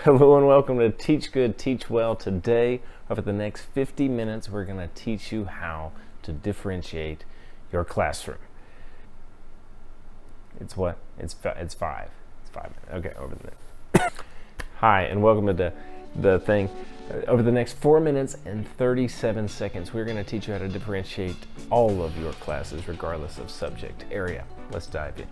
Hello and welcome to Teach Good, Teach Well. Today, over the next 50 minutes, we're going to teach you how to differentiate your classroom. It's what? It's 5. It's 5 minutes. Okay, over the next. Hi, and welcome to the thing. Over the next 4 minutes and 37 seconds, we're going to teach you how to differentiate all of your classes, regardless of subject area. Let's dive in.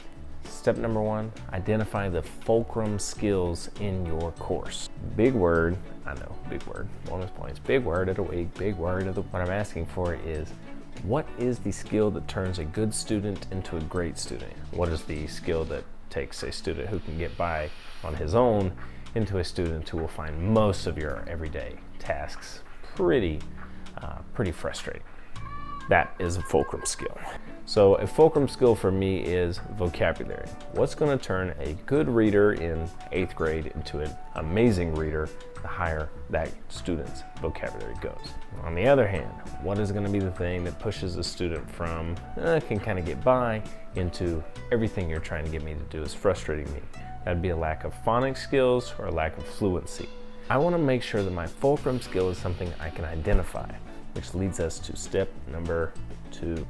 Step number 1, identify the fulcrum skills in your course. Big word, I know, big word, bonus points, big word of the week, big word of the week. What I'm asking for is, what is the skill that turns a good student into a great student? What is the skill that takes a student who can get by on his own into a student who will find most of your everyday tasks pretty frustrating? That is a fulcrum skill. So a fulcrum skill for me is vocabulary. What's going to turn a good reader in 8th grade into an amazing reader the higher that student's vocabulary goes? On the other hand, what is going to be the thing that pushes a student from can kind of get by into everything you're trying to get me to do is frustrating me? That'd be a lack of phonics skills or a lack of fluency. I want to make sure that my fulcrum skill is something I can identify, which leads us to step number 2.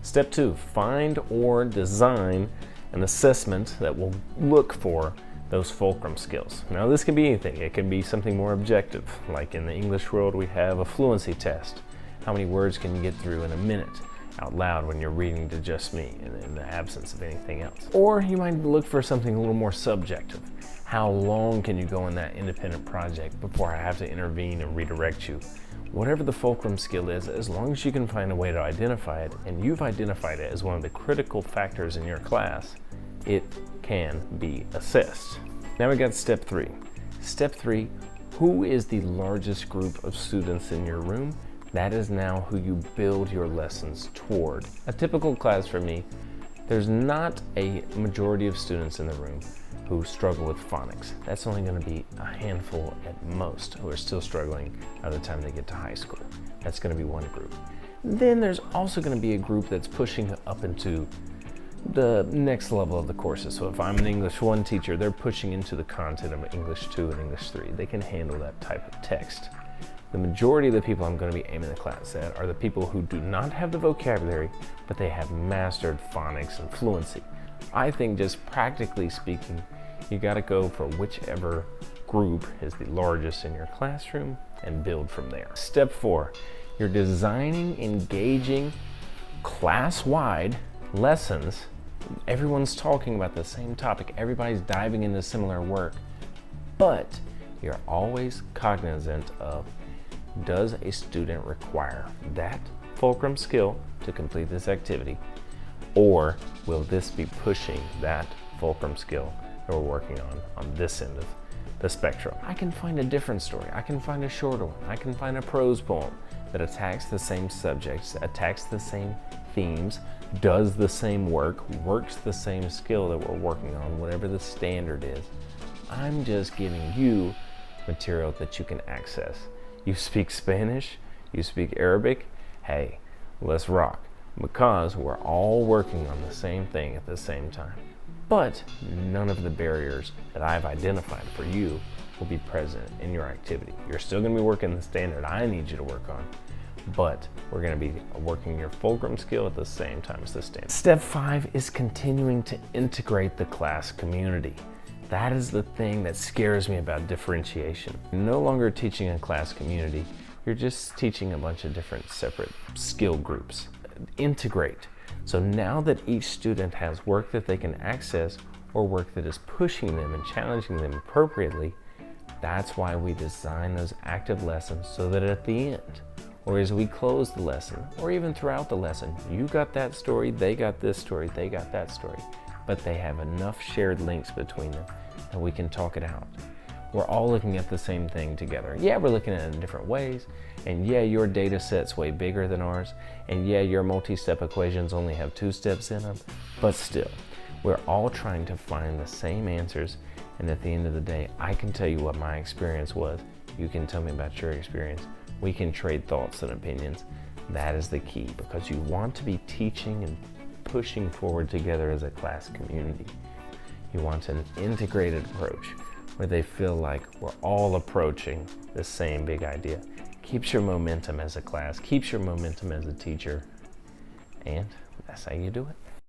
Step 2, find or design an assessment that will look for those fulcrum skills. Now this can be anything. It can be something more objective, like in the English world we have a fluency test. How many words can you get through in a minute out loud when you're reading to just me in the absence of anything else? Or you might look for something a little more subjective. How long can you go in that independent project before I have to intervene and redirect you? Whatever the fulcrum skill is, as long as you can find a way to identify it, and you've identified it as one of the critical factors in your class, it can be assessed. Now we got step 3. Step 3, who is the largest group of students in your room? That is now who you build your lessons toward. A typical class for me, there's not a majority of students in the room who struggle with phonics. That's only going to be a handful at most who are still struggling by the time they get to high school. That's going to be one group. Then there's also going to be a group that's pushing up into the next level of the courses. So if I'm an English 1 teacher, they're pushing into the content of English 2 and English 3. They can handle that type of text. The majority of the people I'm going to be aiming the class at are the people who do not have the vocabulary, but they have mastered phonics and fluency. I think, just practically speaking, you got to go for whichever group is the largest in your classroom and build from there. Step 4, you're designing engaging class-wide lessons. Everyone's talking about the same topic. Everybody's diving into similar work, but you're always cognizant of, does a student require that fulcrum skill to complete this activity, or will this be pushing that fulcrum skill that we're working on this end of the spectrum? I can find a different story. I can find a shorter one. I can find a prose poem that attacks the same subjects, attacks the same themes, does the same work, works the same skill that we're working on, whatever the standard is. I'm just giving you material that you can access. You speak Spanish, you speak Arabic, hey, let's rock, because we're all working on the same thing at the same time. But none of the barriers that I've identified for you will be present in your activity. You're still going to be working the standard I need you to work on, but we're going to be working your fulcrum skill at the same time as the standard. Step 5 is continuing to integrate the class community. That is the thing that scares me about differentiation. You're no longer teaching a class community. You're just teaching a bunch of different separate skill groups. Integrate. So now that each student has work that they can access or work that is pushing them and challenging them appropriately, that's why we design those active lessons, so that at the end, or as we close the lesson, or even throughout the lesson, you got that story, they got this story, they got that story, but they have enough shared links between them that we can talk it out. We're all looking at the same thing together. Yeah, we're looking at it in different ways, and yeah, your data set's way bigger than ours, and yeah, your multi-step equations only have 2 steps in them, but still, we're all trying to find the same answers, and at the end of the day, I can tell you what my experience was. You can tell me about your experience. We can trade thoughts and opinions. That is the key, because you want to be teaching and pushing forward together as a class community. You want an integrated approach where they feel like we're all approaching the same big idea. Keeps your momentum as a class, keeps your momentum as a teacher, and that's how you do it.